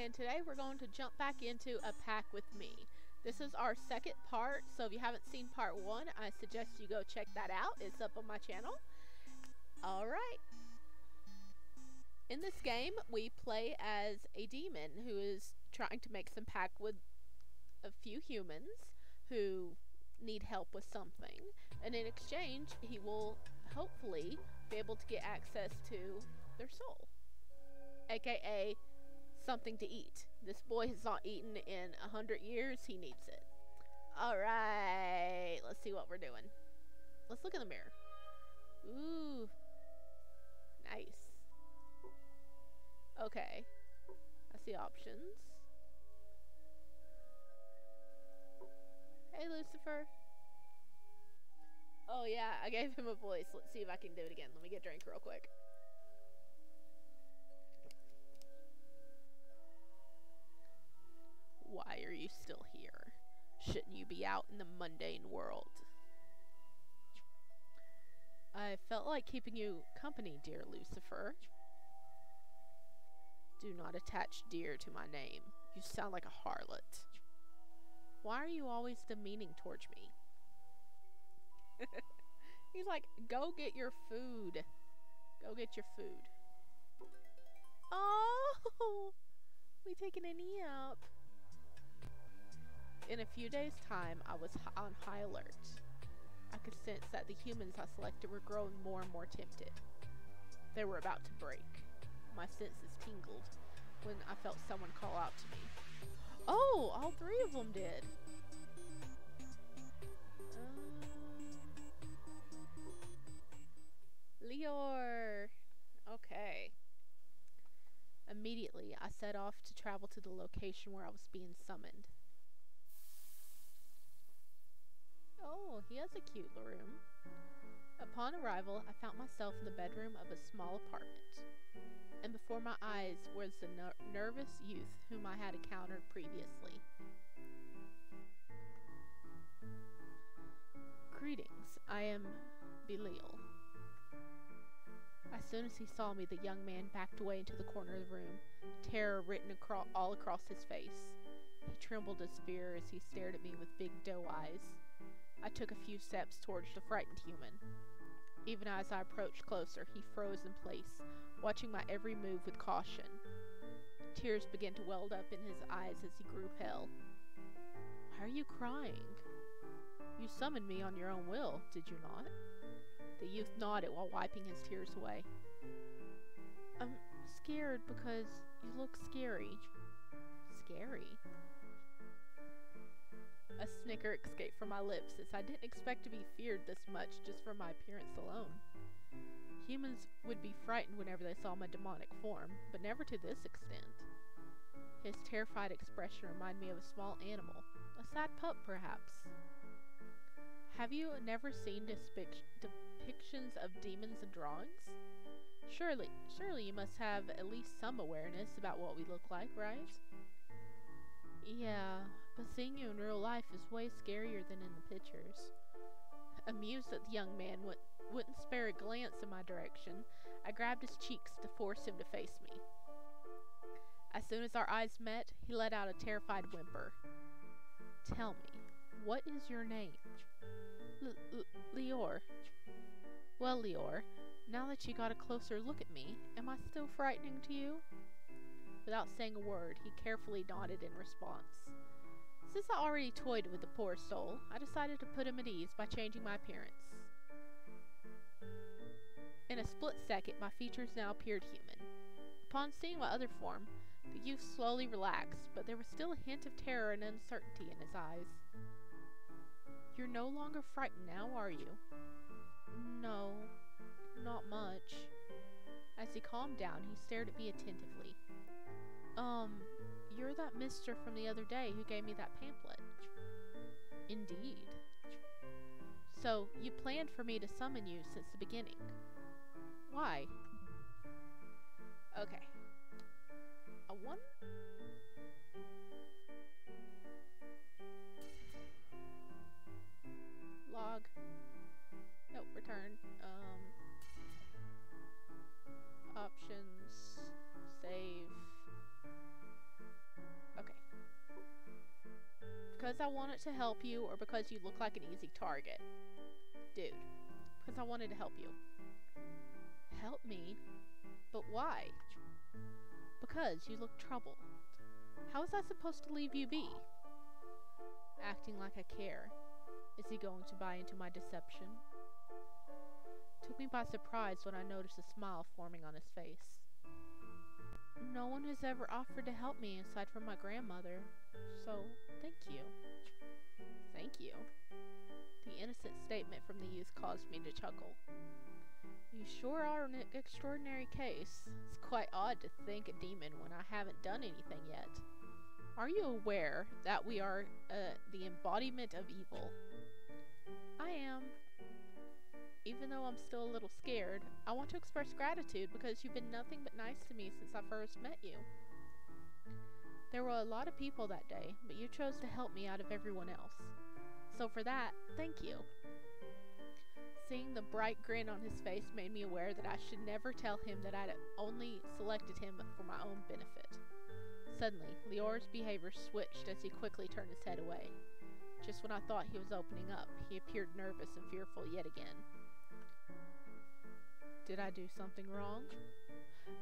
and today we're going to jump back into A Pact with Me. This is our second part, so if you haven't seen part 1, I suggest you go check that out. It's up on my channel. Alright. In this game, we play as a demon who is trying to make some pact with a few humans who need help with something, and in exchange, he will hopefully be able to get access to their soul, aka something to eat. This boy has not eaten in 100 years. He needs it. Alright, let's see what we're doing. Let's look in the mirror. Ooh, nice. Okay, I see options. Hey, Lucifer. Oh yeah, I gave him a voice. Let's see if I can do it again. Let me get a drink real quick. Why are you still here? Shouldn't you be out in the mundane world? I felt like keeping you company, dear Lucifer. Do not attach dear to my name. You sound like a harlot. Why are you always demeaning towards me? He's like, go get your food. Go get your food. Oh, we taking a nap. In a few days' time, I was on high alert. I could sense that the humans I selected were growing more and more tempted. They were about to break. My senses tingled when I felt someone call out to me. Oh, all three of them did. Lior. Okay. Immediately, I set off to travel to the location where I was being summoned. Oh, he has a cute room. Upon arrival, I found myself in the bedroom of a small apartment, and before my eyes was the nervous youth whom I had encountered previously. Greetings, I am Belial. As soon as he saw me, the young man backed away into the corner of the room, terror written all across his face. He trembled as fear as he stared at me with big doe eyes. I took a few steps towards the frightened human. Even as I approached closer, he froze in place, watching my every move with caution. Tears began to well up in his eyes as he grew pale. Why are you crying? You summoned me on your own will, did you not? The youth nodded while wiping his tears away. I'm scared because you look scary. Scary? A snicker escaped from my lips, as I didn't expect to be feared this much just from my appearance alone. Humans would be frightened whenever they saw my demonic form, but never to this extent. His terrified expression reminded me of a small animal, a sad pup perhaps. Have you never seen depictions of demons in drawings? Surely you must have at least some awareness about what we look like, right? Yeah, but seeing you in real life is way scarier than in the pictures. Amused that the young man wouldn't spare a glance in my direction, I grabbed his cheeks to force him to face me. As soon as our eyes met, he let out a terrified whimper. Tell me, what is your name? Lior. Well, Lior, now that you got a closer look at me, am I still frightening to you? Without saying a word, he carefully nodded in response. Since I already toyed with the poor soul, I decided to put him at ease by changing my appearance. In a split second, my features now appeared human. Upon seeing my other form, the youth slowly relaxed, but there was still a hint of terror and uncertainty in his eyes. You're no longer frightened now, are you? No, not much. As he calmed down, he stared at me attentively. You're that mister from the other day who gave me that pamphlet. Indeed. So, you planned for me to summon you since the beginning. Why? Okay. I wonder... Log. Nope, return. Options. Save. wanted to help you or because you look like an easy target? Dude, because I wanted to help you. Help me? But why? Because you look troubled. How was I supposed to leave you be? Acting like I care. Is he going to buy into my deception? Took me by surprise when I noticed a smile forming on his face. No one has ever offered to help me aside from my grandmother, so thank you. Thank you. The innocent statement from the youth caused me to chuckle. You sure are an extraordinary case. It's quite odd to thank a demon when I haven't done anything yet. Are you aware that we are the embodiment of evil? I am. Even though I'm still a little scared, I want to express gratitude because you've been nothing but nice to me since I first met you. There were a lot of people that day, but you chose to help me out of everyone else. So for that, thank you. Seeing the bright grin on his face made me aware that I should never tell him that I'd only selected him for my own benefit. Suddenly, Lior's behavior switched as he quickly turned his head away. Just when I thought he was opening up, he appeared nervous and fearful yet again. Did I do something wrong?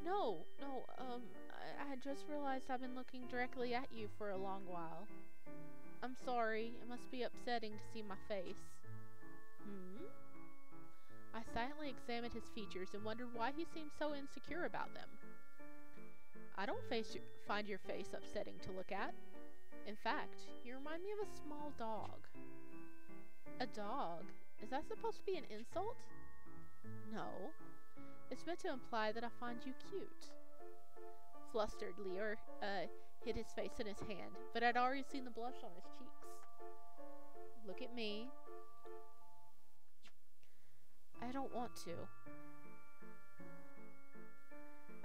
No, I had just realized I've been looking directly at you for a long while. I'm sorry, it must be upsetting to see my face. I silently examined his features and wondered why he seemed so insecure about them. I don't find your face upsetting to look at. In fact, you remind me of a small dog. A dog? Is that supposed to be an insult? No. It's meant to imply that I find you cute. Flustered, Lior hid his face in his hand, but I'd already seen the blush on his cheeks. Look at me. I don't want to.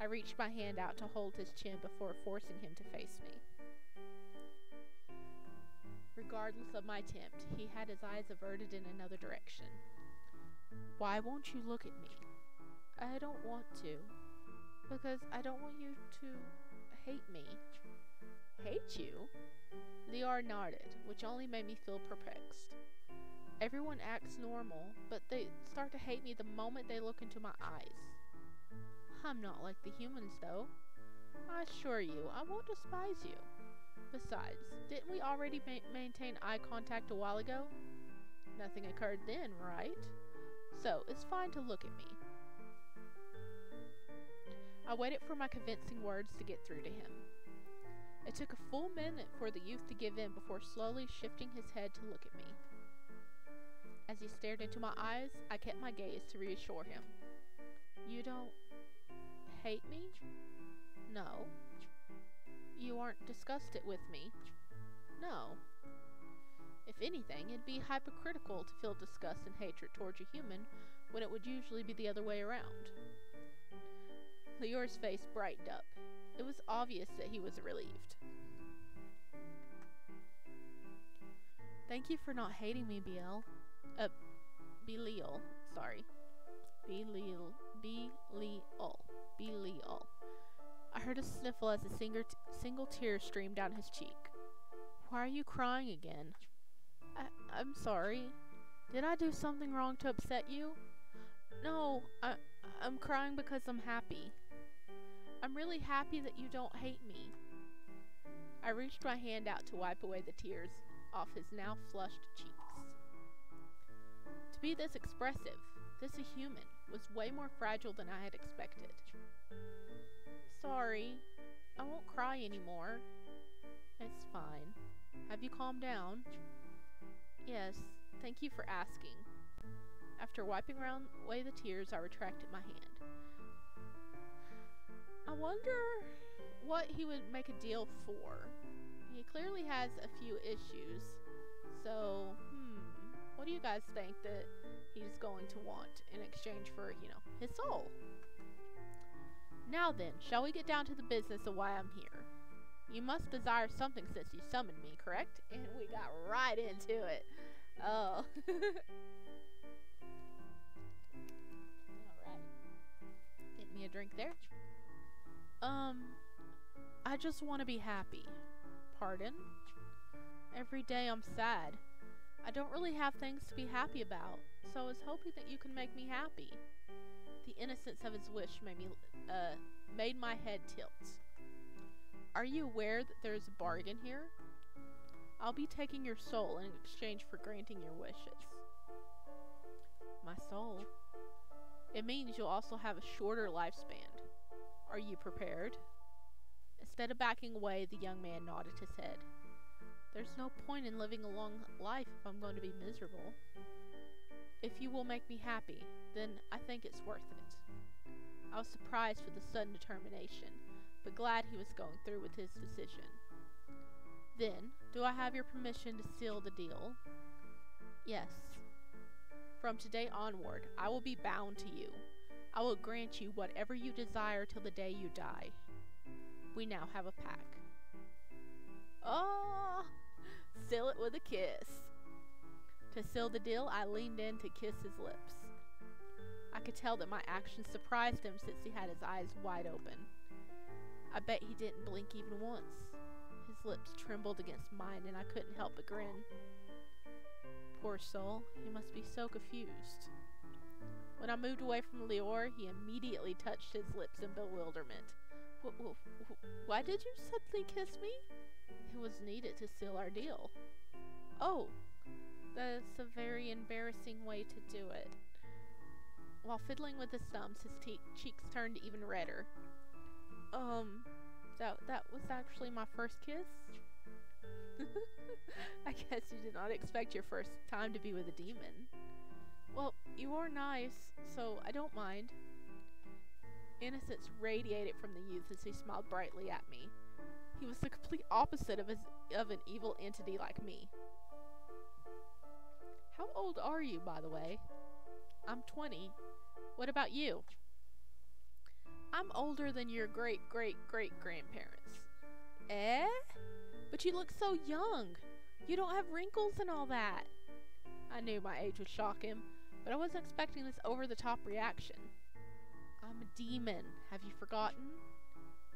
I reached my hand out to hold his chin before forcing him to face me. Regardless of my attempt, he had his eyes averted in another direction. Why won't you look at me? I don't want to. Because I don't want you to hate me. Hate you? Lior nodded, which only made me feel perplexed. Everyone acts normal, but they start to hate me the moment they look into my eyes. I'm not like the humans, though. I assure you, I won't despise you. Besides, didn't we already maintain eye contact a while ago? Nothing occurred then, right? So, it's fine to look at me. I waited for my convincing words to get through to him. It took a full minute for the youth to give in before slowly shifting his head to look at me. As he stared into my eyes, I kept my gaze to reassure him. You don't hate me? No. You aren't disgusted with me? No. If anything, it'd be hypocritical to feel disgust and hatred towards a human when it would usually be the other way around. Lior's face brightened up. It was obvious that he was relieved. Thank you for not hating me, Belial. Sorry. Belial. I heard a sniffle as a single tear streamed down his cheek. Why are you crying again? I'm sorry. Did I do something wrong to upset you? No, I'm crying because I'm happy. I'm really happy that you don't hate me. I reached my hand out to wipe away the tears off his now flushed cheeks. To be this expressive, this a human, was way more fragile than I had expected. Sorry, I won't cry anymore. It's fine. Have you calmed down? Yes, thank you for asking. After wiping away the tears, I retracted my hand. I wonder what he would make a deal for. He clearly has a few issues. So, what do you guys think that he's going to want in exchange for, his soul? Now then, shall we get down to the business of why I'm here? You must desire something since you summoned me, correct? And we got right into it. Oh. Alright. Get me a drink there. I just want to be happy. Pardon? Every day I'm sad. I don't really have things to be happy about, so I was hoping that you can make me happy. The innocence of his wish made my head tilt. Are you aware that there is a bargain here? I'll be taking your soul in exchange for granting your wishes. My soul? It means you'll also have a shorter lifespan. Are you prepared? Instead of backing away, the young man nodded his head. There's no point in living a long life if I'm going to be miserable. If you will make me happy, then I think it's worth it. I was surprised with the sudden determination, but glad he was going through with his decision. Then, do I have your permission to seal the deal? Yes. From today onward, I will be bound to you. I will grant you whatever you desire till the day you die. We now have a pact. Oh! Seal it with a kiss. To seal the deal, I leaned in to kiss his lips. I could tell that my actions surprised him since he had his eyes wide open. I bet he didn't blink even once. His lips trembled against mine and I couldn't help but grin. Poor soul, he must be so confused. When I moved away from Lior, he immediately touched his lips in bewilderment. Why did you suddenly kiss me? It was needed to seal our deal. Oh, that's a very embarrassing way to do it. While fiddling with his thumbs, his cheeks turned even redder. That was actually my first kiss? I guess you did not expect your first time to be with a demon. Well, you are nice, so I don't mind. Innocence radiated from the youth as he smiled brightly at me. He was the complete opposite of an evil entity like me. How old are you, by the way? I'm 20. What about you? I'm older than your great-great-great-grandparents. Eh? But you look so young. You don't have wrinkles and all that. I knew my age would shock him, but I wasn't expecting this over-the-top reaction. I'm a demon. Have you forgotten?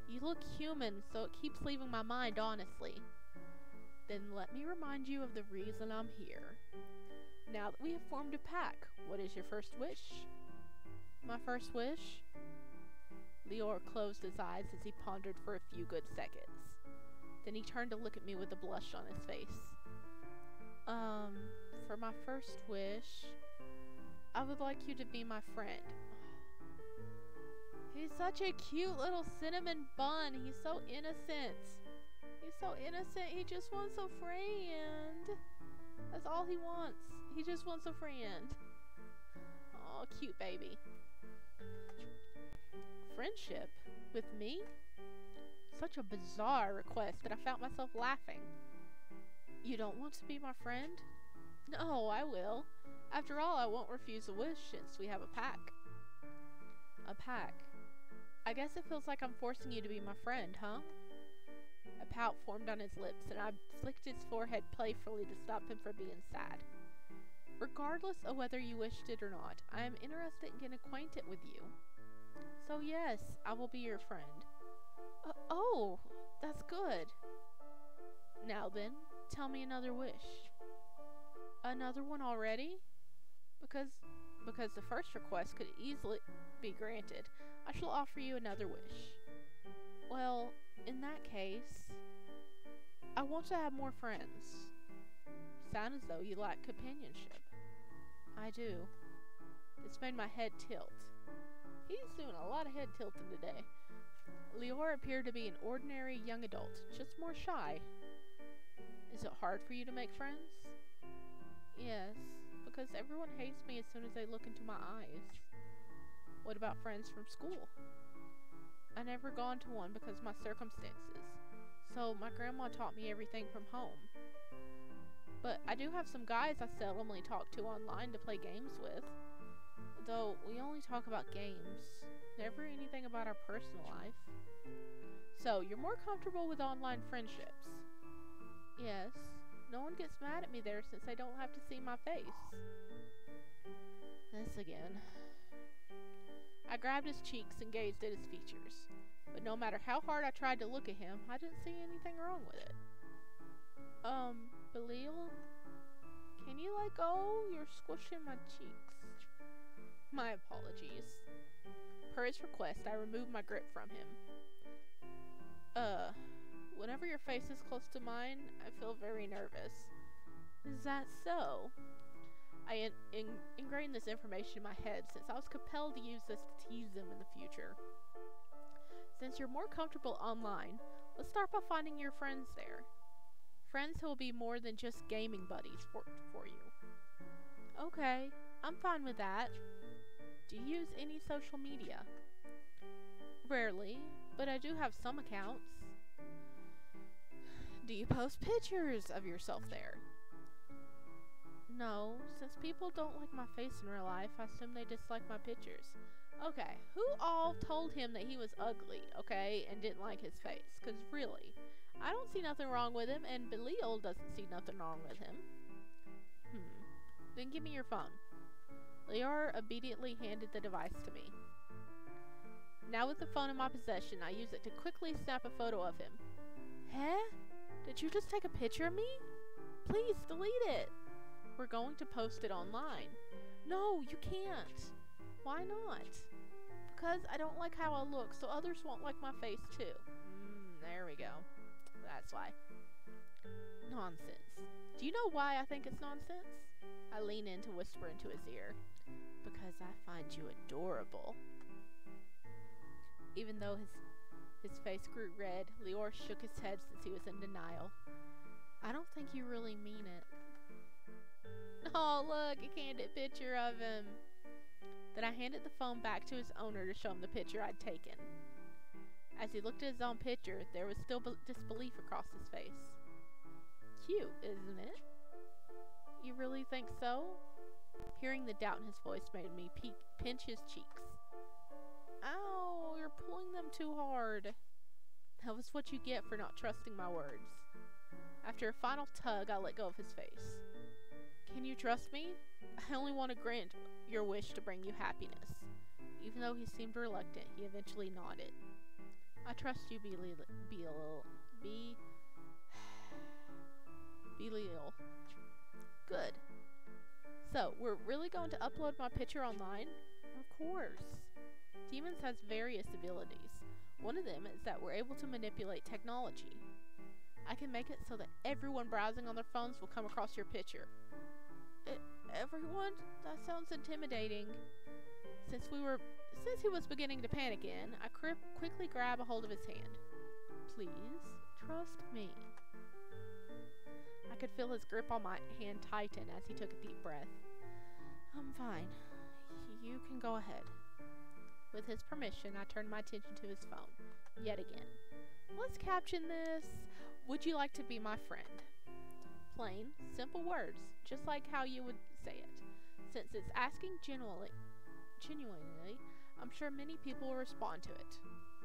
You look human, so it keeps leaving my mind, honestly. Then let me remind you of the reason I'm here. Now that we have formed a pact, what is your first wish? My first wish? Lior closed his eyes as he pondered for a few good seconds. Then he turned to look at me with a blush on his face. For my first wish, I would like you to be my friend. He's such a cute little cinnamon bun. He's so innocent. He's so innocent. He just wants a friend. That's all he wants. He just wants a friend. Oh, cute baby. Friendship? With me? Such a bizarre request that I found myself laughing. You don't want to be my friend? No, I will. After all, I won't refuse a wish since we have a pact. A pact? I guess it feels like I'm forcing you to be my friend, huh? A pout formed on his lips, and I flicked his forehead playfully to stop him from being sad. Regardless of whether you wished it or not, I am interested in getting acquainted with you. So yes, I will be your friend. Oh, that's good. Now then, tell me another wish. Another one already? Because the first request could easily be granted, I shall offer you another wish. Well, in that case, I want to have more friends. Sound as though you lack companionship. I do. This made my head tilt. He's doing a lot of head tilting today. Lior appeared to be an ordinary young adult, just more shy. Is it hard for you to make friends? Yes, because everyone hates me as soon as they look into my eyes. What about friends from school? I never gone to one because of my circumstances, so my grandma taught me everything from home. But I do have some guys I seldomly talk to online to play games with. Though we only talk about games, never anything about our personal life. So, you're more comfortable with online friendships? Yes. No one gets mad at me there since they don't have to see my face. This again. I grabbed his cheeks and gazed at his features. But no matter how hard I tried to look at him, I didn't see anything wrong with it. Belial? Can you let go? You're squishing my cheeks. My apologies. Per his request, I removed my grip from him. Whenever your face is close to mine, I feel very nervous. Is that so? I ingrained this information in my head since I was compelled to use this to tease them in the future. Since you're more comfortable online, let's start by finding your friends there. Friends who will be more than just gaming buddies for you. Okay, I'm fine with that. Do you use any social media? Rarely, but I do have some accounts. Do you post pictures of yourself there? No, since people don't like my face in real life, I assume they dislike my pictures. Okay, who all told him that he was ugly, okay, and didn't like his face? Because really, I don't see nothing wrong with him, and Belial doesn't see nothing wrong with him. Then give me your phone. Lior obediently handed the device to me. Now with the phone in my possession, I use it to quickly snap a photo of him. Huh? Did you just take a picture of me? Please delete it. We're going to post it online. No, you can't. Why not? Because I don't like how I look, so others won't like my face too. There we go. That's why. Nonsense. Do you know why I think it's nonsense? I lean in to whisper into his ear. Because I find you adorable. Even though his face grew red, Lior shook his head since he was in denial. I don't think you really mean it. Oh, look, a candid picture of him. Then I handed the phone back to his owner to show him the picture I'd taken. As he looked at his own picture, there was still disbelief across his face. Cute, isn't it? You really think so? Hearing the doubt in his voice made me pinch his cheeks. Ow, you're pulling them too hard. That was what you get for not trusting my words. After a final tug, I let go of his face. Can you trust me? I only want to grant your wish to bring you happiness. Even though he seemed reluctant, he eventually nodded. I trust you, Belial. Good. So, we're really going to upload my picture online? Of course. Demons has various abilities. One of them is that we're able to manipulate technology. I can make it so that everyone browsing on their phones will come across your picture. Everyone? That sounds intimidating. Since he was beginning to panic again, I quickly grabbed a hold of his hand. Please, trust me. I could feel his grip on my hand tighten as he took a deep breath. I'm fine. You can go ahead. With his permission, I turned my attention to his phone. Yet again. Let's caption this. Would you like to be my friend? Plain, simple words, just like how you would say it. Since it's asking genuinely, I'm sure many people will respond to it.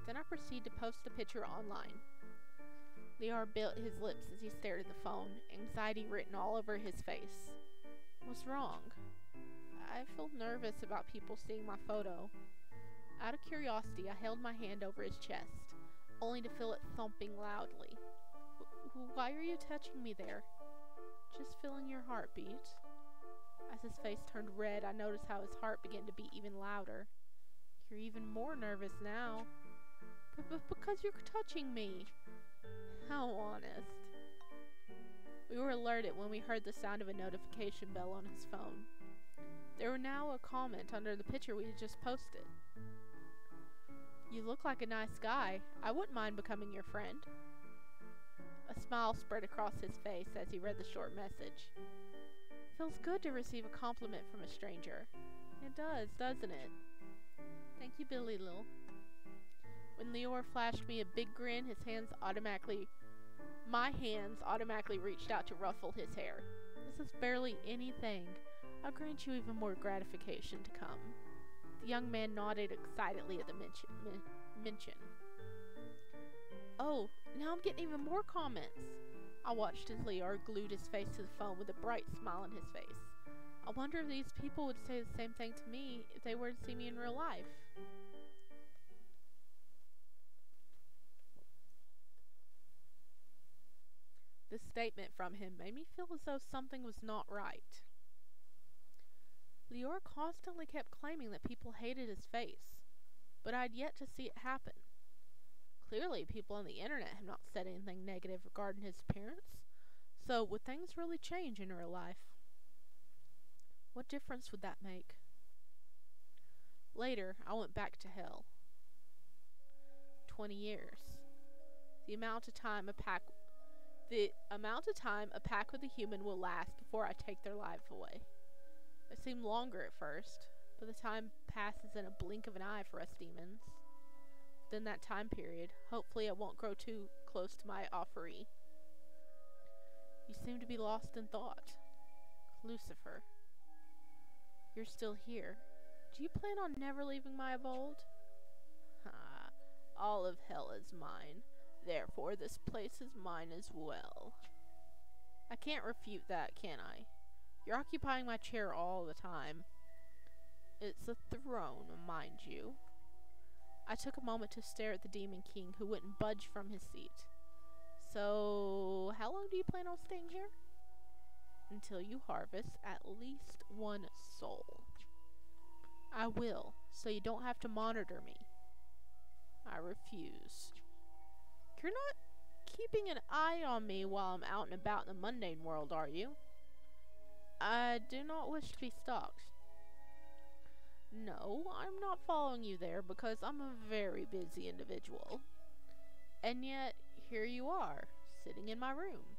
Then I proceed to post the picture online. Lior bit his lips as he stared at the phone, anxiety written all over his face. What's wrong? I feel nervous about people seeing my photo. Out of curiosity, I held my hand over his chest, only to feel it thumping loudly. Why are you touching me there? Just feeling your heartbeat. As his face turned red, I noticed how his heart began to beat even louder. You're even more nervous now. But because you're touching me. How honest. We were alerted when we heard the sound of a notification bell on his phone. There were now a comment under the picture we had just posted. You look like a nice guy. I wouldn't mind becoming your friend. A smile spread across his face as he read the short message. Feels good to receive a compliment from a stranger. It does, doesn't it? Thank you, Belial. When Lior flashed me a big grin, my hands automatically reached out to ruffle his hair. This is barely anything. I'll grant you even more gratification to come. The young man nodded excitedly at the mention. Oh, now I'm getting even more comments. I watched as Lior glued his face to the phone with a bright smile on his face. I wonder if these people would say the same thing to me if they were to see me in real life. This statement from him made me feel as though something was not right. Lior constantly kept claiming that people hated his face, but I'd yet to see it happen. Clearly, people on the internet have not said anything negative regarding his appearance, so would things really change in real life? What difference would that make? Later, I went back to hell. 20 years. The amount of time a pack with a human will last before I take their life away. It seemed longer at first, but the time passes in a blink of an eye for us demons. Within that time period, hopefully it won't grow too close to my offeree. You seem to be lost in thought. Lucifer. You're still here. Do you plan on never leaving my abode? All of hell is mine. Therefore, this place is mine as well. I can't refute that, can I? You're occupying my chair all the time. It's a throne, mind you. I took a moment to stare at the Demon King, who wouldn't budge from his seat. So, how long do you plan on staying here? Until you harvest at least one soul. I will, so you don't have to monitor me. I refuse. You're not keeping an eye on me while I'm out and about in the mundane world, are you? I do not wish to be stalked. No, I'm not following you there because I'm a very busy individual. And yet, here you are, sitting in my room.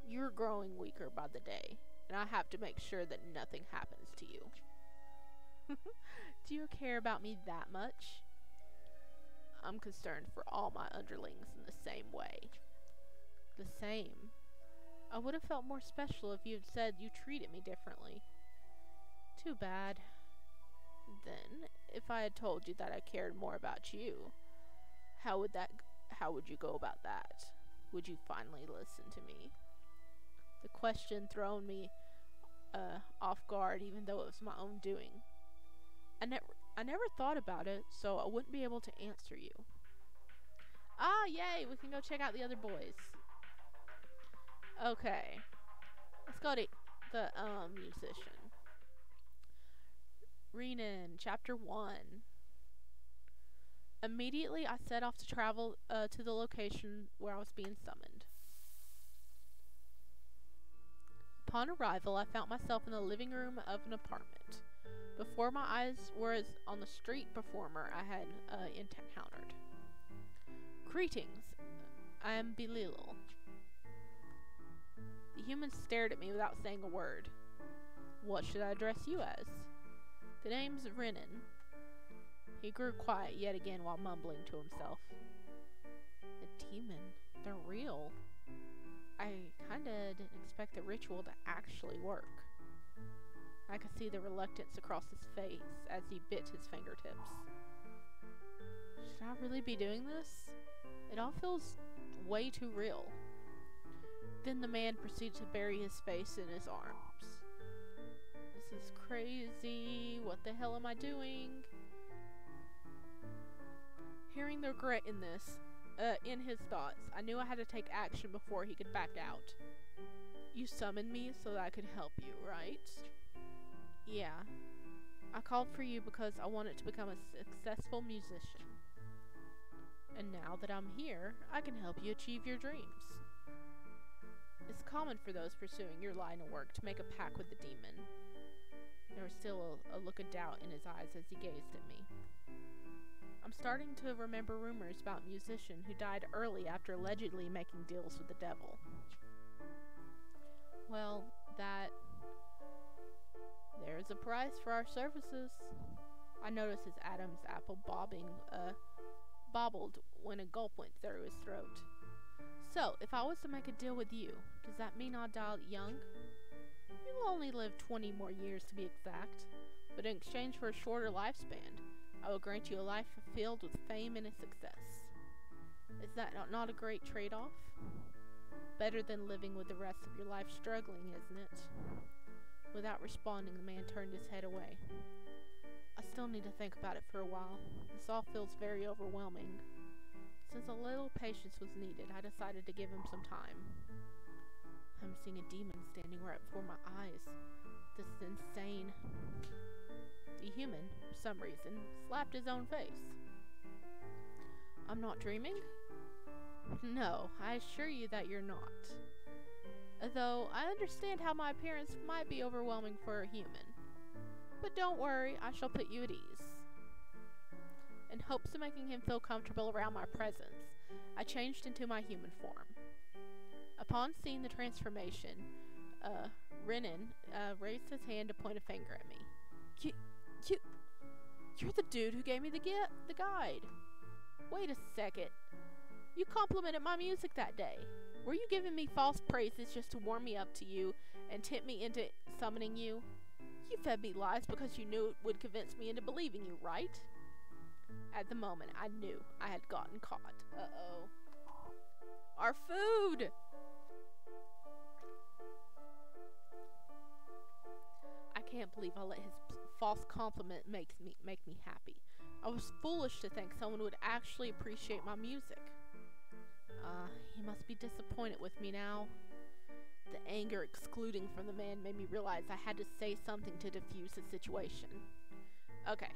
You're growing weaker by the day, and I have to make sure that nothing happens to you. Do you care about me that much? I'm concerned for all my underlings in the same way. The same? I would have felt more special if you had said you treated me differently. Too bad. Then, if I had told you that I cared more about you, how would you go about that? Would you finally listen to me? The question thrown me off guard, even though it was my own doing. I never thought about it, so I wouldn't be able to answer you. Ah, yay! We can go check out the other boys. Okay. Let's go to the musician. Renan, Chapter 1. Immediately, I set off to travel to the location where I was being summoned. Upon arrival, I found myself in the living room of an apartment. Before my eyes were on the street performer I had encountered. Greetings, I am Belial. The human stared at me without saying a word. What should I address you as? The name's Renan. He grew quiet yet again while mumbling to himself. A demon. They're real. I kinda didn't expect the ritual to actually work. I could see the reluctance across his face as he bit his fingertips. Should I really be doing this? It all feels way too real. Then the man proceeded to bury his face in his arms. This is crazy. What the hell am I doing? Hearing the regret in his thoughts, I knew I had to take action before he could back out. You summoned me so that I could help you, right? Yeah. I called for you because I wanted to become a successful musician. And now that I'm here, I can help you achieve your dreams. It's common for those pursuing your line of work to make a pact with the demon. There was still a look of doubt in his eyes as he gazed at me. I'm starting to remember rumors about a musician who died early after allegedly making deals with the devil. Well, there's a price for our services. I noticed his Adam's apple bobbled when a gulp went through his throat. So, if I was to make a deal with you, does that mean I'll die young? You'll only live 20 more years to be exact, but in exchange for a shorter lifespan, I will grant you a life filled with fame and success. Is that not a great trade-off? Better than living with the rest of your life struggling, isn't it? Without responding, the man turned his head away. I still need to think about it for a while. This all feels very overwhelming. Since a little patience was needed, I decided to give him some time. I'm seeing a demon standing right before my eyes. This is insane. The human, for some reason, slapped his own face. I'm not dreaming? No, I assure you that you're not. Though I understand how my appearance might be overwhelming for a human. But don't worry, I shall put you at ease. In hopes of making him feel comfortable around my presence, I changed into my human form. Upon seeing the transformation, Renan raised his hand to point a finger at me. You're the dude who gave me the guide. Wait a second. You complimented my music that day. Were you giving me false praises just to warm me up to you and tempt me into summoning you? You fed me lies because you knew it would convince me into believing you, right? At the moment, I knew I had gotten caught. Uh-oh. Our food! I can't believe I let his false compliment make me happy. I was foolish to think someone would actually appreciate my music. He must be disappointed with me now. The anger excluding from the man made me realize I had to say something to defuse the situation. Okay.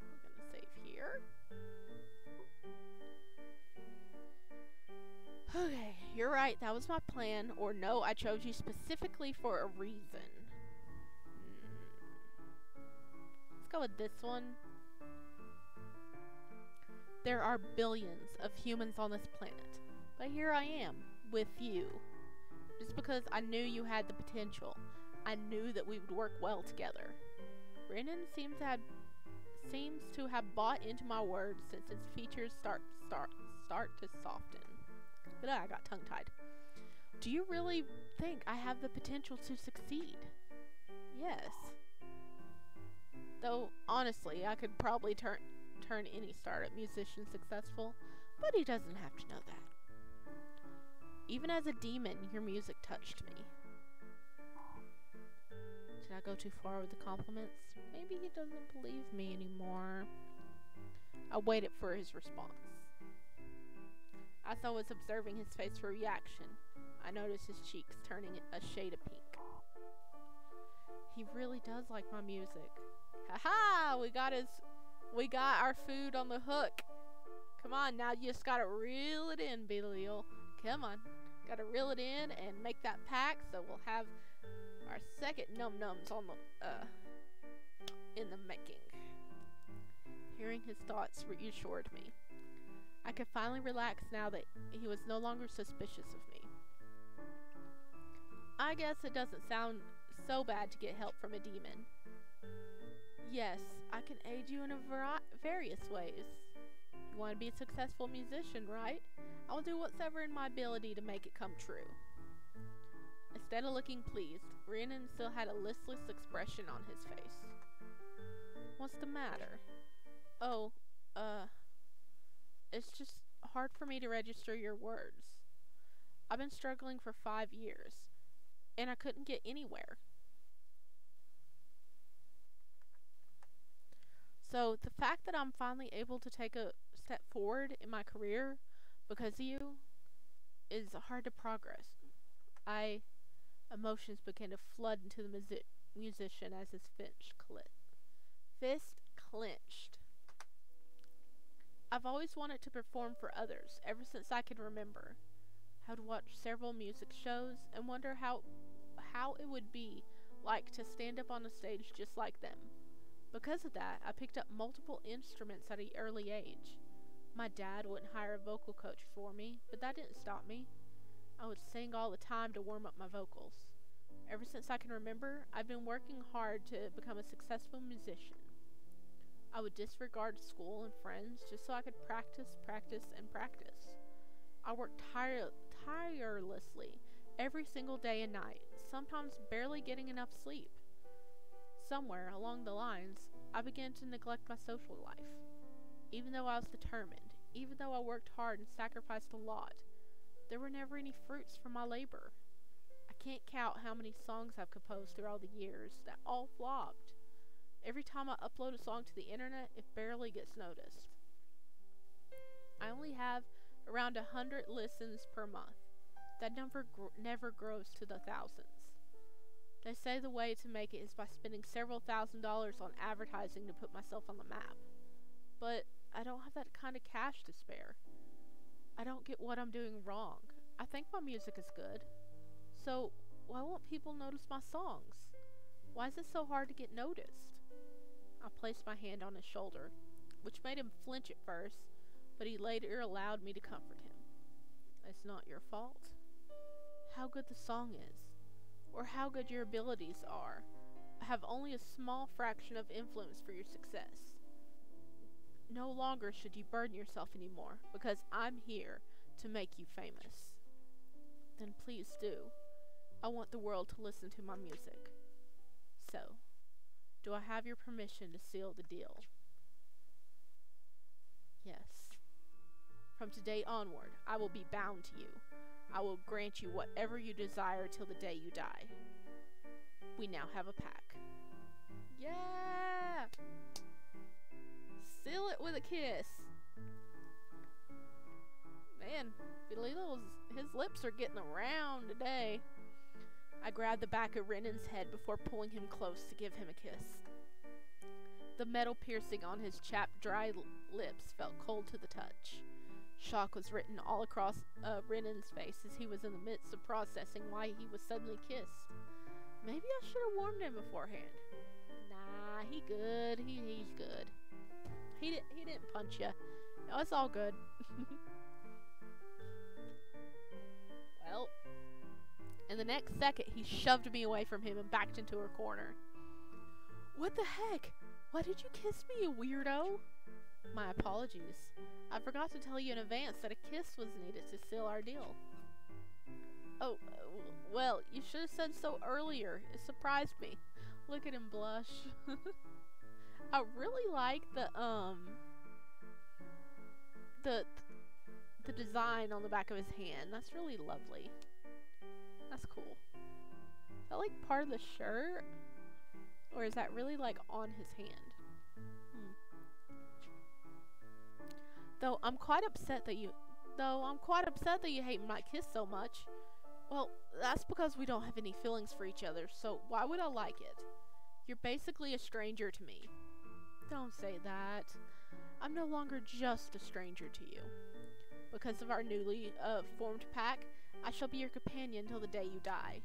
We're gonna save here. Okay, you're right, that was my plan. Or no, I chose you specifically for a reason. Let's go with this one. There are billions of humans on this planet, but here I am, with you. Just because I knew you had the potential. I knew that we would work well together. Renan seems to have bought into my words since his features start to soften. But I got tongue-tied. Do you really think I have the potential to succeed? Yes. Though, honestly, I could probably turn any startup musician successful, but he doesn't have to know that. Even as a demon, your music touched me. Did I go too far with the compliments? Maybe he doesn't believe me anymore. I waited for his response. As I was observing his face for reaction, I noticed his cheeks turning a shade of pink. He really does like my music. Haha! We got our food on the hook. Come on, now you just gotta reel it in, Belial. Come on. Gotta reel it in and make that pact so we'll have our second num-nums on the, in the making. Hearing his thoughts reassured me. I could finally relax now that he was no longer suspicious of me. I guess it doesn't sound so bad to get help from a demon. Yes, I can aid you in various ways. You want to be a successful musician, right? I'll do whatever in my ability to make it come true. Instead of looking pleased, Renan still had a listless expression on his face. What's the matter? Oh, it's just hard for me to register your words. I've been struggling for 5 years, and I couldn't get anywhere. So the fact that I'm finally able to take a step forward in my career because of you is hard to progress. Emotions began to flood into the musician as his fist clenched. I've always wanted to perform for others ever since I can remember. I would watch several music shows and wonder how it would be like to stand up on a stage just like them. Because of that, I picked up multiple instruments at an early age. My dad wouldn't hire a vocal coach for me, but that didn't stop me. I would sing all the time to warm up my vocals. Ever since I can remember, I've been working hard to become a successful musician. I would disregard school and friends just so I could practice. I worked tirelessly every single day and night, sometimes barely getting enough sleep. Somewhere along the lines, I began to neglect my social life. Even though I was determined, even though I worked hard and sacrificed a lot, there were never any fruits from my labor. I can't count how many songs I've composed through all the years that all flopped. Every time I upload a song to the internet, it barely gets noticed. I only have around 100 listens per month. That number never grows to the thousands. They say the way to make it is by spending several $1,000s on advertising to put myself on the map. But I don't have that kind of cash to spare. I don't get what I'm doing wrong. I think my music is good. So, why won't people notice my songs? Why is it so hard to get noticed? I placed my hand on his shoulder, which made him flinch at first, but he later allowed me to comfort him. It's not your fault. How good the song is, or how good your abilities are, have only a small fraction of influence for your success. No longer should you burden yourself anymore, because I'm here to make you famous. Then please do. I want the world to listen to my music. So, do I have your permission to seal the deal? Yes. From today onward, I will be bound to you. I will grant you whatever you desire till the day you die. We now have a pact. Yeah! Seal it with a kiss. Man, Belial's, his lips are getting around today. I grabbed the back of Renan's head before pulling him close to give him a kiss. The metal piercing on his chapped, dry lips felt cold to the touch. Shock was written all across Renan's face as he was in the midst of processing why he was suddenly kissed. Maybe I should have warned him beforehand. Nah, he good. He's good. He didn't punch you. No, it's all good. Well, in the next second, he shoved me away from him and backed into a corner. What the heck? Why did you kiss me, you weirdo? My apologies. I forgot to tell you in advance that a kiss was needed to seal our deal. Oh, well, you should have said so earlier. It surprised me. Look at him blush. I really like the design on the back of his hand. That's really lovely. That's cool. Is that like part of the shirt? Or is that really like on his hand? Though I'm quite upset that you hate my kiss so much. Well, that's because we don't have any feelings for each other, so why would I like it? You're basically a stranger to me. Don't say that. I'm no longer just a stranger to you. Because of our newly formed pact, I shall be your companion till the day you die.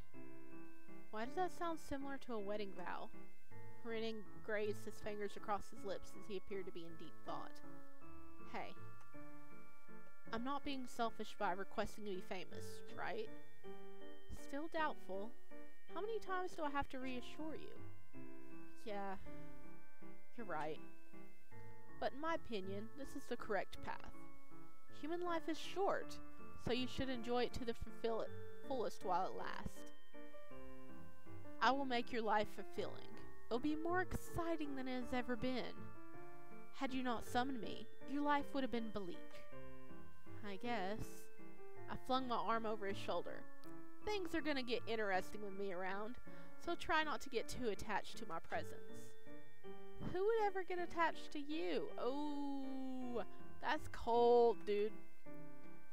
Why does that sound similar to a wedding vow? Renan grazed his fingers across his lips as he appeared to be in deep thought. Hey, I'm not being selfish by requesting to be famous, right? Still doubtful. How many times do I have to reassure you? Yeah, you're right. But in my opinion, this is the correct path. Human life is short, so you should enjoy it to the fullest while it lasts. I will make your life fulfilling. It'll be more exciting than it has ever been. Had you not summoned me, your life would have been bleak. I guess. I flung my arm over his shoulder. Things are gonna get interesting with me around, so try not to get too attached to my presence. Who would ever get attached to you? Oh, that's cold, dude.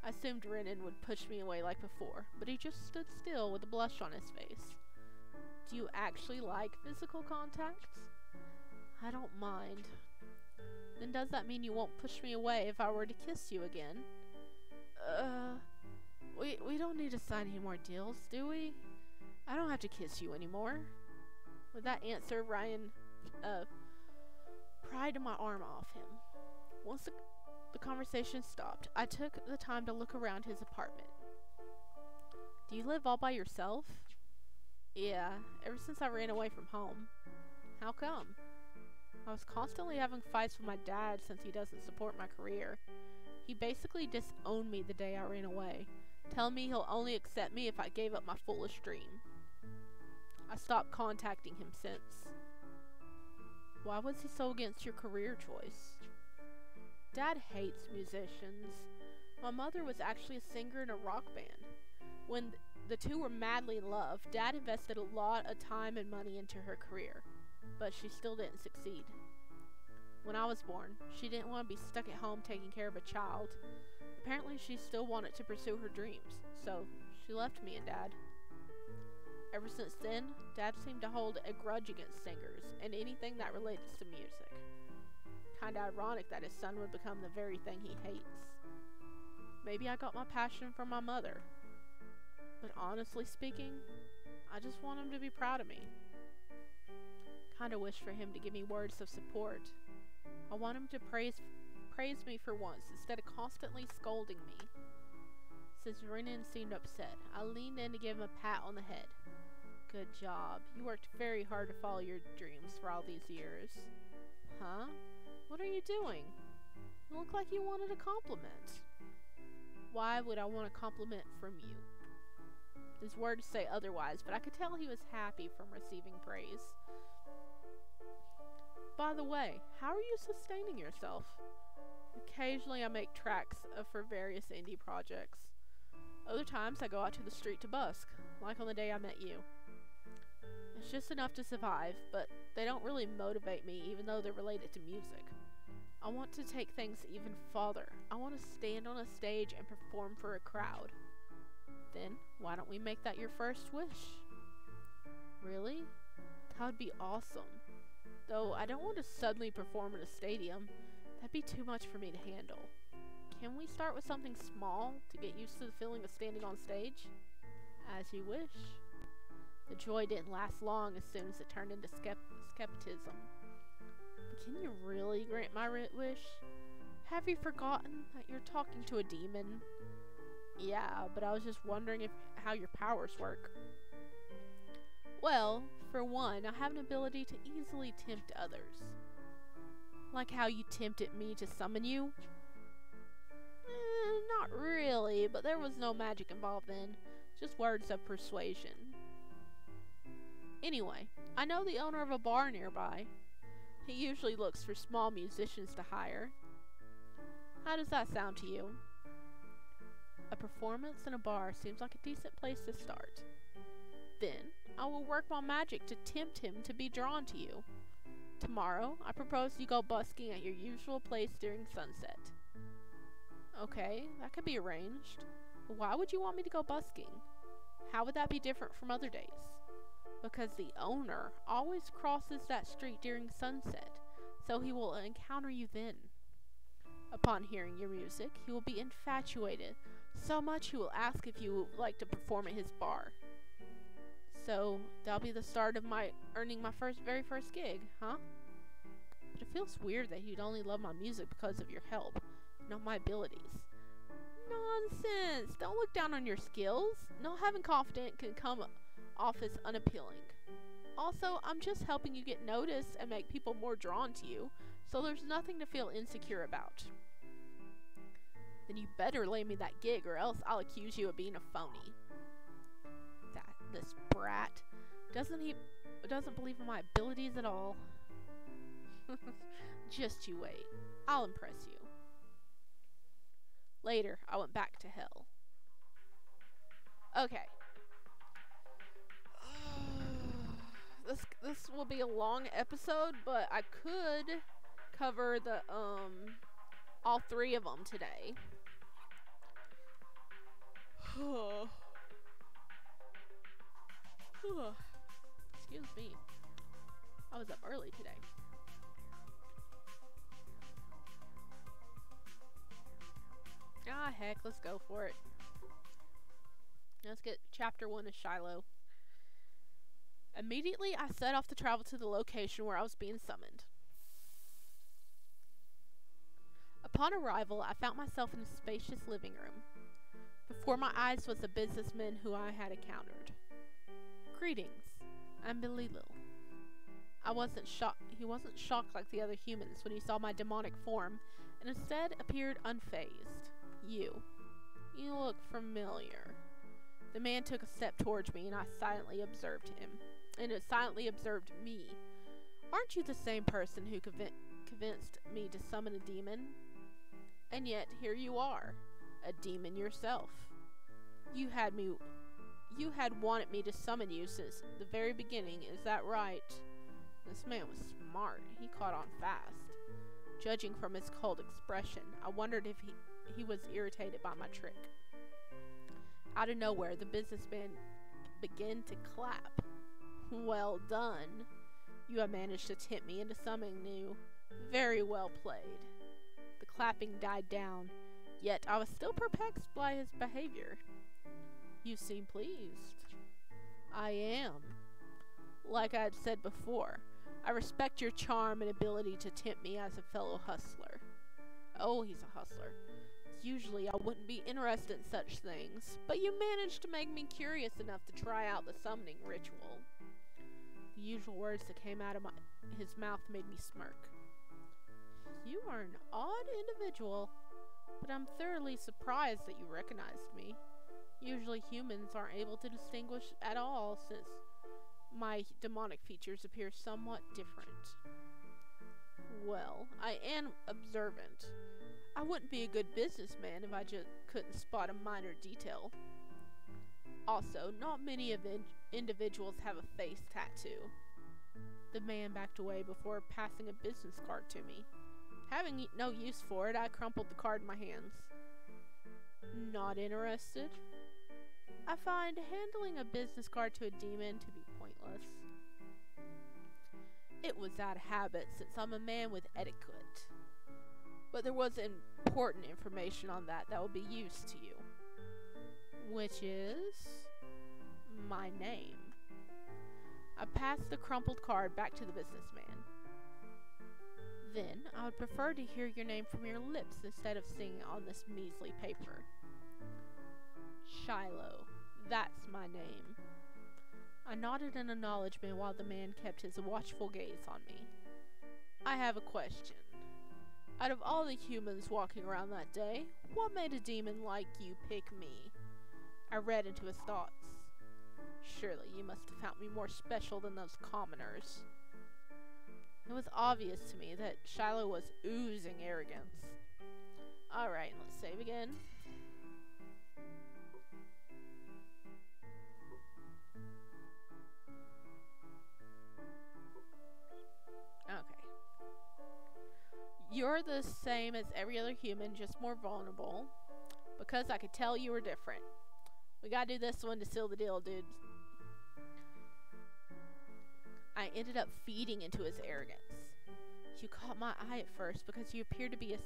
I assumed Renan would push me away like before, but he just stood still with a blush on his face. Do you actually like physical contact? I don't mind. Then does that mean you won't push me away if I were to kiss you again? We don't need to sign any more deals, do we? I don't have to kiss you anymore. With that answer, Ryan, pried my arm off him. Once the conversation stopped, I took the time to look around his apartment. Do you live all by yourself? Yeah, ever since I ran away from home. How come? I was constantly having fights with my dad since he doesn't support my career. He basically disowned me the day I ran away, telling me he'll only accept me if I gave up my foolish dream. I stopped contacting him since. Why was he so against your career choice? Dad hates musicians. My mother was actually a singer in a rock band. When the two were madly in love, Dad invested a lot of time and money into her career. but she still didn't succeed. When I was born, she didn't want to be stuck at home taking care of a child. Apparently, she still wanted to pursue her dreams, so she left me and Dad. Ever since then, Dad seemed to hold a grudge against singers and anything that relates to music. Kinda ironic that his son would become the very thing he hates. Maybe I got my passion from my mother. But honestly speaking, I just want him to be proud of me. Kinda wish for him to give me words of support. I want him to praise me for once instead of constantly scolding me. Since Renan seemed upset, I leaned in to give him a pat on the head. Good job. You worked very hard to follow your dreams for all these years. Huh? What are you doing? You look like you wanted a compliment. Why would I want a compliment from you? His words say otherwise, but I could tell he was happy from receiving praise. By the way, how are you sustaining yourself? Occasionally I make tracks for various indie projects. Other times I go out to the street to busk, like on the day I met you. It's just enough to survive, but they don't really motivate me even though they're related to music. I want to take things even farther. I want to stand on a stage and perform for a crowd. Then, why don't we make that your first wish? Really? That would be awesome. Though I don't want to suddenly perform in a stadium. That'd be too much for me to handle. Can we start with something small to get used to the feeling of standing on stage? As you wish. The joy didn't last long as soon as it turned into skepticism. But can you really grant my wish? Have you forgotten that you're talking to a demon? Yeah, but I was just wondering how your powers work. Well, for one, I have an ability to easily tempt others. Like how you tempted me to summon you? Not really, but there was no magic involved then. Just words of persuasion. Anyway, I know the owner of a bar nearby. He usually looks for small musicians to hire. How does that sound to you? A performance in a bar seems like a decent place to start. Then, I will work my magic to tempt him to be drawn to you. Tomorrow, I propose you go busking at your usual place during sunset. Okay, that could be arranged. But why would you want me to go busking? How would that be different from other days? Because the owner always crosses that street during sunset, so he will encounter you then. Upon hearing your music, he will be infatuated, so much he will ask if you would like to perform at his bar. So, that'll be the start of my earning my very first gig, huh? But it feels weird that he'd only love my music because of your help, not my abilities. Nonsense! Don't look down on your skills. Not having confidence can come off as unappealing. Also, I'm just helping you get noticed and make people more drawn to you, so there's nothing to feel insecure about. Then you better lay me that gig or else I'll accuse you of being a phony. This brat. Doesn't believe in my abilities at all. Just you wait. I'll impress you. Later, I went back to hell. Okay. This will be a long episode, but I could cover the all three of them today. Excuse me. I was up early today. Ah, heck, let's go for it. Let's get chapter 1 of Shiloh. Immediately, I set off to travel to the location where I was being summoned. Upon arrival, I found myself in a spacious living room. Before my eyes was a businessman who I had encountered. Greetings, I'm Belial. He wasn't shocked like the other humans when he saw my demonic form, and instead appeared unfazed. You look familiar. The man took a step towards me, and I silently observed him, and it silently observed me. Aren't you the same person who convinced me to summon a demon? And yet, here you are, a demon yourself. You had wanted me to summon you since the very beginning, is that right? This man was smart. He caught on fast. Judging from his cold expression, I wondered if he was irritated by my trick. Out of nowhere, the businessman began to clap. Well done. You have managed to tempt me into something new. Very well played. The clapping died down, yet I was still perplexed by his behavior. You seem pleased. I am. Like I had said before, I respect your charm and ability to tempt me as a fellow hustler. Oh, he's a hustler. Usually I wouldn't be interested in such things, but you managed to make me curious enough to try out the summoning ritual. The usual words that came out of his mouth made me smirk. You are an odd individual, but I'm thoroughly surprised that you recognized me. Usually humans aren't able to distinguish at all, since my demonic features appear somewhat different. Well, I am observant. I wouldn't be a good businessman if I just couldn't spot a minor detail. Also, not many of the individuals have a face tattoo. The man backed away before passing a business card to me. Having no use for it, I crumpled the card in my hands. Not interested? I find handling a business card to a demon to be pointless. It was out of habit, since I'm a man with etiquette. But there was important information on that will be used to you. Which is my name. I passed the crumpled card back to the businessman. Then, I would prefer to hear your name from your lips instead of seeing it on this measly paper. Shiloh. That's my name. I nodded in acknowledgement while the man kept his watchful gaze on me. I have a question. Out of all the humans walking around that day, what made a demon like you pick me? I read into his thoughts. Surely you must have found me more special than those commoners. It was obvious to me that Shiloh was oozing arrogance. Alright, let's save again. Okay. You're the same as every other human, just more vulnerable. Because I could tell you were different. We gotta do this one to seal the deal, dudes. I ended up feeding into his arrogance. You caught my eye at first because you appeared to be a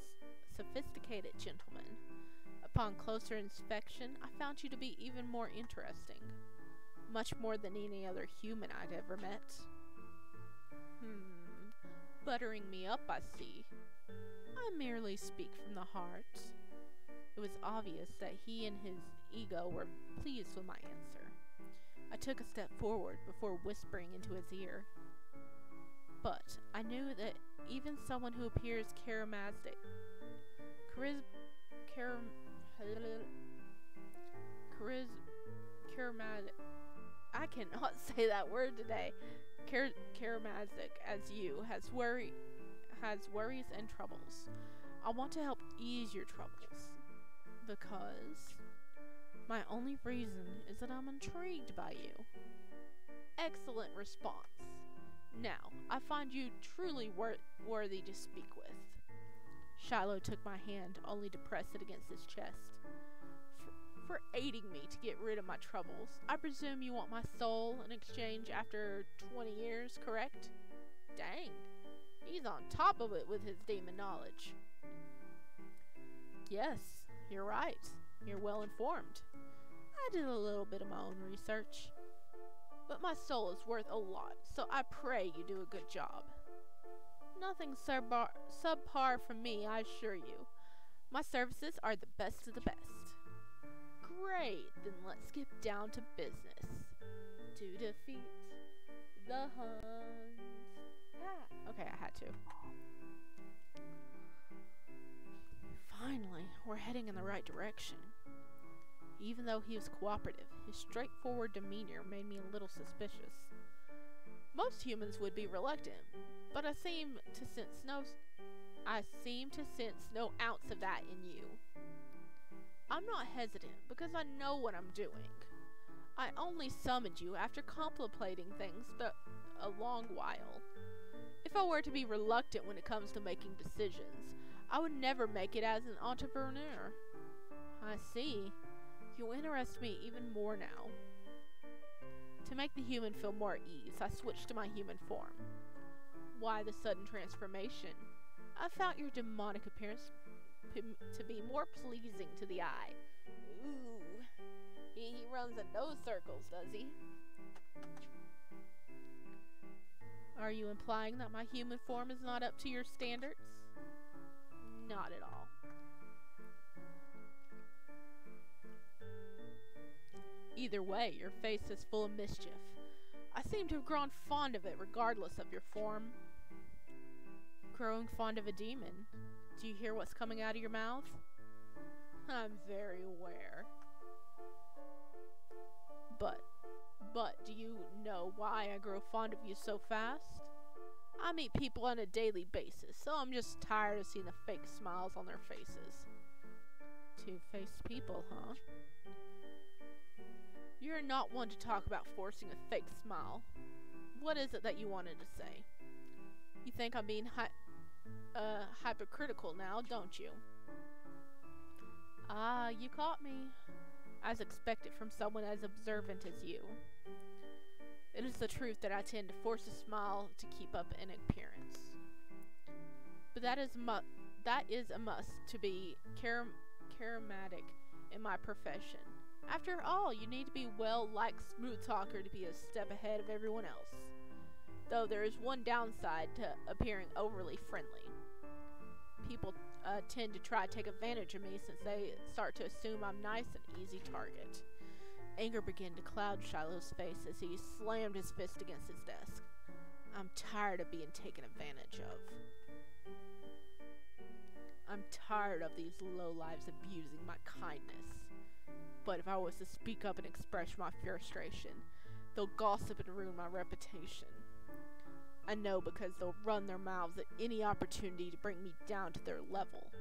sophisticated gentleman. Upon closer inspection, I found you to be even more interesting. Much more than any other human I'd ever met. Buttering me up, I see. I merely speak from the heart. It was obvious that he and his ego were pleased with my answer. I took a step forward before whispering into his ear. But I knew that even someone who appears charismatic, I cannot say that word today. Charismatic as you has worries and troubles. I want to help ease your troubles because my only reason is that I'm intrigued by you. Excellent response. Now, I find you truly worthy to speak with. Shiloh took my hand, only to press it against his chest. For aiding me to get rid of my troubles, I presume you want my soul in exchange after 20 years, correct? Dang, he's on top of it with his demon knowledge. Yes, you're right. You're well informed. I did a little bit of my own research. But my soul is worth a lot, so I pray you do a good job. Nothing subpar from me, I assure you. My services are the best of the best. Great, then let's get down to business. To defeat the Huns. Okay, I had to. Finally, we're heading in the right direction. Even though he was cooperative, his straightforward demeanor made me a little suspicious. Most humans would be reluctant, but I seem to sense no ounce of that in you. I'm not hesitant because I know what I'm doing. I only summoned you after contemplating things a long while. If I were to be reluctant when it comes to making decisions, I would never make it as an entrepreneur. I see. You interest me even more now. To make the human feel more at ease, I switched to my human form. Why the sudden transformation? I found your demonic appearance to be more pleasing to the eye. Ooh, he runs in those circles, does he? Are you implying that my human form is not up to your standards? Not at all. Either way, your face is full of mischief. I seem to have grown fond of it regardless of your form. Growing fond of a demon. Do you hear what's coming out of your mouth? I'm very aware. But, do you know why I grow fond of you so fast? I meet people on a daily basis, so I'm just tired of seeing the fake smiles on their faces. Two-faced people, huh? You're not one to talk about forcing a fake smile. What is it that you wanted to say? You think I'm being hypocritical now, don't you? Ah, you caught me. As expected from someone as observant as you. It is the truth that I tend to force a smile to keep up an appearance. But that is a must to be charismatic in my profession. After all, you need to be well-liked smooth talker to be a step ahead of everyone else. Though there is one downside to appearing overly friendly. People tend to try to take advantage of me since they start to assume I'm nice and easy target. Anger began to cloud Shiloh's face as he slammed his fist against his desk. I'm tired of being taken advantage of. I'm tired of these lowlives abusing my kindness. But if I was to speak up and express my frustration, they'll gossip and ruin my reputation. I know because they'll run their mouths at any opportunity to bring me down to their level.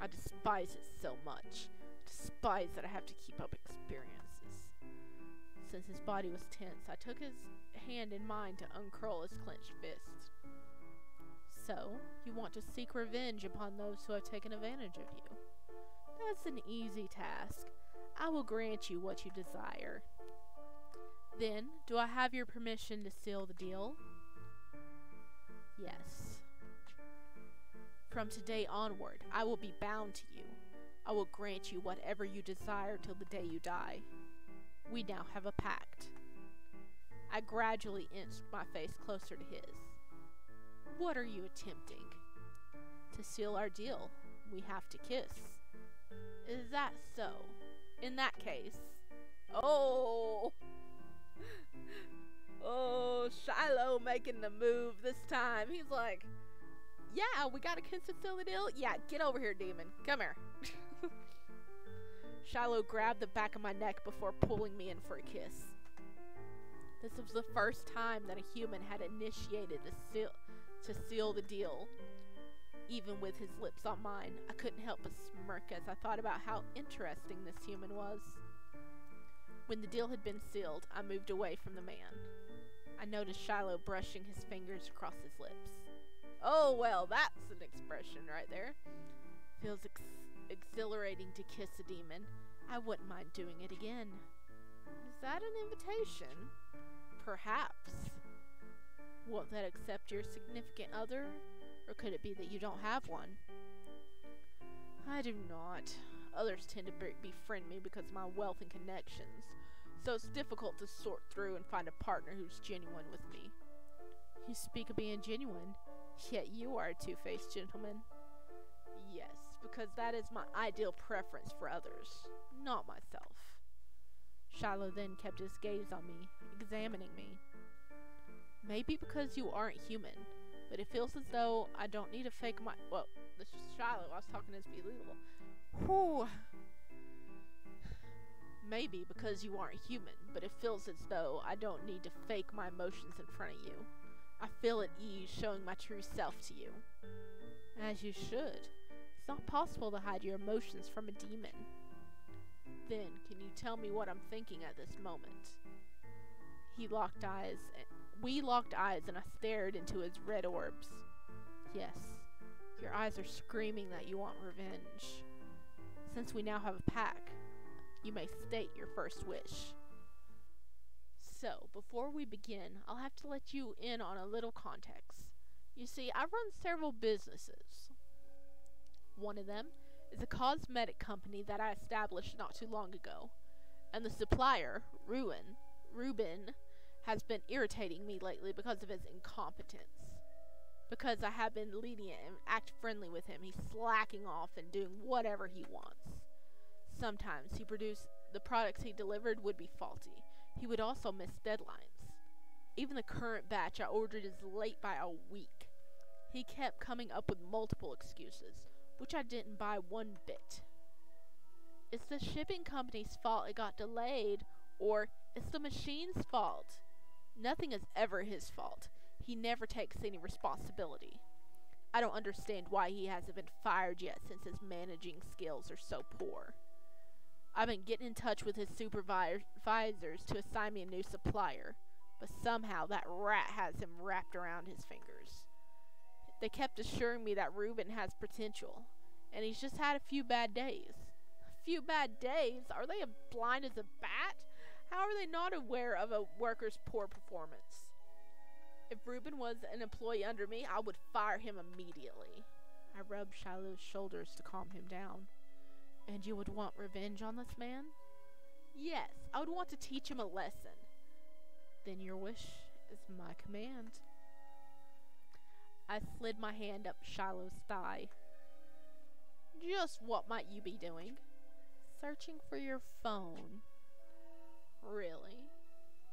I despise it so much. Despise that I have to keep up experiences. Since his body was tense, I took his hand in mine to uncurl his clenched fist. So, you want to seek revenge upon those who have taken advantage of you. That's an easy task. I will grant you what you desire. Then, do I have your permission to seal the deal? Yes. From today onward, I will be bound to you. I will grant you whatever you desire till the day you die. We now have a pact. I gradually inched my face closer to his. What are you attempting? To seal our deal, we have to kiss. Is that so? In that case... Oh, Shiloh making the move this time. He's like, yeah, we gotta kiss and seal the deal? Yeah, get over here, demon. Come here. Shiloh grabbed the back of my neck before pulling me in for a kiss. This was the first time that a human had initiated to seal the deal. Even with his lips on mine, I couldn't help but smirk as I thought about how interesting this human was. When the deal had been sealed, I moved away from the man. I noticed Shiloh brushing his fingers across his lips. Oh, well, that's an expression right there. Feels exhilarating to kiss a demon. I wouldn't mind doing it again. Is that an invitation? Perhaps. Won't that accept your significant other? Or could it be that you don't have one? I do not. Others tend to befriend me because of my wealth and connections, so it's difficult to sort through and find a partner who's genuine with me. You speak of being genuine, yet you are a two-faced gentleman. Yes, because that is my ideal preference for others, not myself. Shiloh then kept his gaze on me, examining me. Maybe because you aren't human, but it feels as though I don't need to fake my... Well, this is Shiloh. I was talking as Belial. Whew. Maybe because you aren't human, but it feels as though I don't need to fake my emotions in front of you. I feel at ease showing my true self to you. As you should. It's not possible to hide your emotions from a demon. Then, can you tell me what I'm thinking at this moment? He locked eyes We locked eyes and I stared into his red orbs. Yes, your eyes are screaming that you want revenge. Since we now have a pact, you may state your first wish. So, before we begin, I'll have to let you in on a little context. You see, I run several businesses. One of them is a cosmetic company that I established not too long ago, and the supplier, Reuben, has been irritating me lately because of his incompetence. Because I have been lenient and act friendly with him, he's slacking off and doing whatever he wants. Sometimes the products he delivered would be faulty. He would also miss deadlines. Even the current batch I ordered is late by a week. He kept coming up with multiple excuses, which I didn't buy one bit. It's the shipping company's fault it got delayed, or it's the machine's fault. Nothing is ever his fault. He never takes any responsibility. I don't understand why he hasn't been fired yet since his managing skills are so poor. I've been getting in touch with his supervisors to assign me a new supplier, but somehow that rat has him wrapped around his fingers. They kept assuring me that Reuben has potential, and he's just had a few bad days. A few bad days? Are they blind as a bat? How are they not aware of a worker's poor performance? If Reuben was an employee under me, I would fire him immediately. I rubbed Shiloh's shoulders to calm him down. And you would want revenge on this man? Yes, I would want to teach him a lesson. Then your wish is my command. I slid my hand up Shiloh's thigh. Just what might you be doing? Searching for your phone. Really?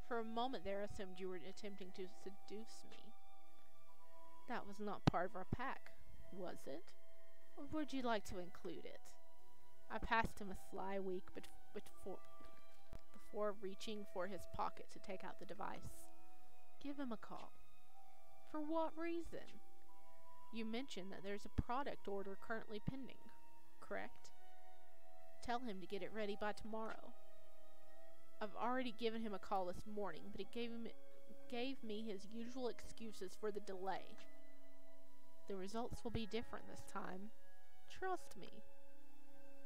For a moment there, I assumed you were attempting to seduce me. That was not part of our pact, was it? Or would you like to include it? I passed him a sly wink before reaching for his pocket to take out the device. Give him a call. For what reason? You mentioned that there's a product order currently pending, correct? Tell him to get it ready by tomorrow. I've already given him a call this morning, but he gave me his usual excuses for the delay. The results will be different this time. Trust me.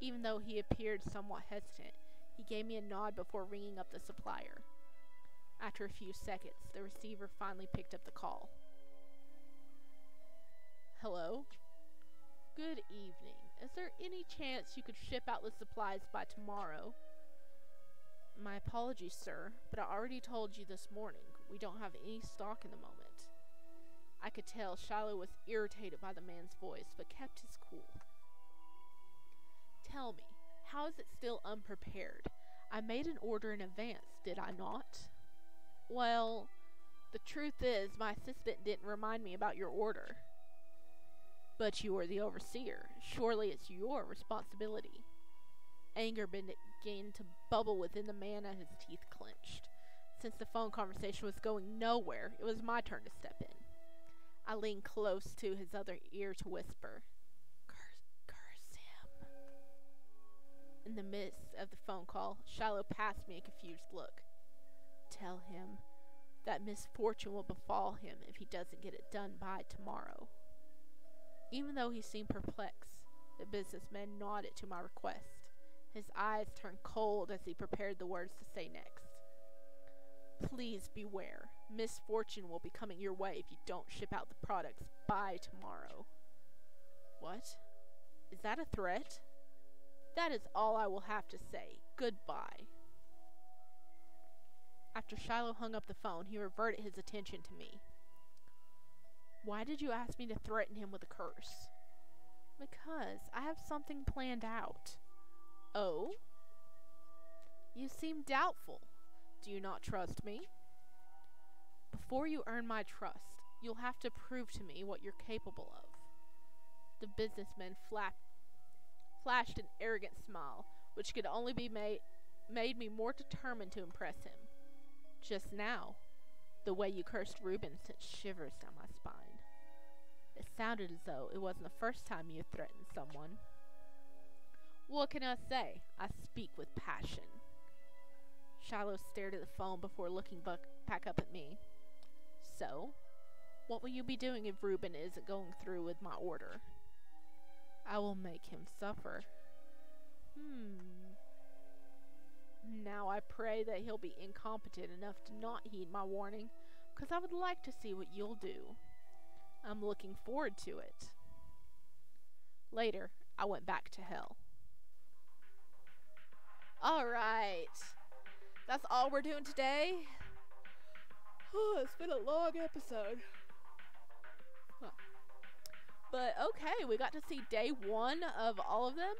Even though he appeared somewhat hesitant, he gave me a nod before ringing up the supplier. After a few seconds, the receiver finally picked up the call. Hello? Good evening. Is there any chance you could ship out the supplies by tomorrow? My apologies, sir, but I already told you this morning. We don't have any stock in the moment. I could tell Shiloh was irritated by the man's voice, but kept his cool. Tell me, how is it still unprepared? I made an order in advance, did I not? Well, the truth is, my assistant didn't remind me about your order. But you are the overseer. Surely it's your responsibility. Anger began to bubble within the man as his teeth clenched. Since the phone conversation was going nowhere, it was my turn to step in. I leaned close to his other ear to whisper, Curse him. In the midst of the phone call, Shiloh passed me a confused look. Tell him that misfortune will befall him if he doesn't get it done by tomorrow. Even though he seemed perplexed, the businessman nodded to my request. His eyes turned cold as he prepared the words to say next. Please beware. Misfortune will be coming your way if you don't ship out the products by tomorrow. What? Is that a threat? That is all I will have to say. Goodbye. After Shiloh hung up the phone, he reverted his attention to me. Why did you ask me to threaten him with a curse? Because I have something planned out. Oh? You seem doubtful. Do you not trust me? Before you earn my trust, you'll have to prove to me what you're capable of. The businessman flashed an arrogant smile, which could only be made me more determined to impress him. Just now, the way you cursed Reuben sent shivers down my spine. It sounded as though it wasn't the first time you threatened someone. What can I say? I speak with passion. Shiloh stared at the phone before looking back up at me. So, what will you be doing if Reuben isn't going through with my order? I will make him suffer. Now I pray that he'll be incompetent enough to not heed my warning, because I would like to see what you'll do. I'm looking forward to it. Later, I went back to hell. Alright. That's all we're doing today. It's been a long episode. But okay, we got to see day 1 of all of them.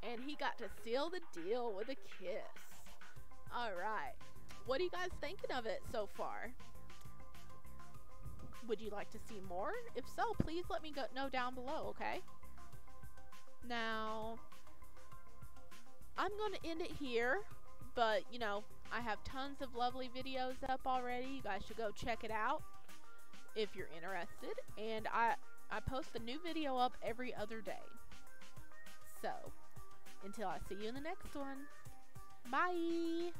And he got to seal the deal with a kiss. Alright. What are you guys thinking of it so far? Would you like to see more? If so, please let me know down below, okay? Now, I'm going to end it here. But, you know, I have tons of lovely videos up already. You guys should go check it out if you're interested. And I post a new video up every other day. So, until I see you in the next one. Bye!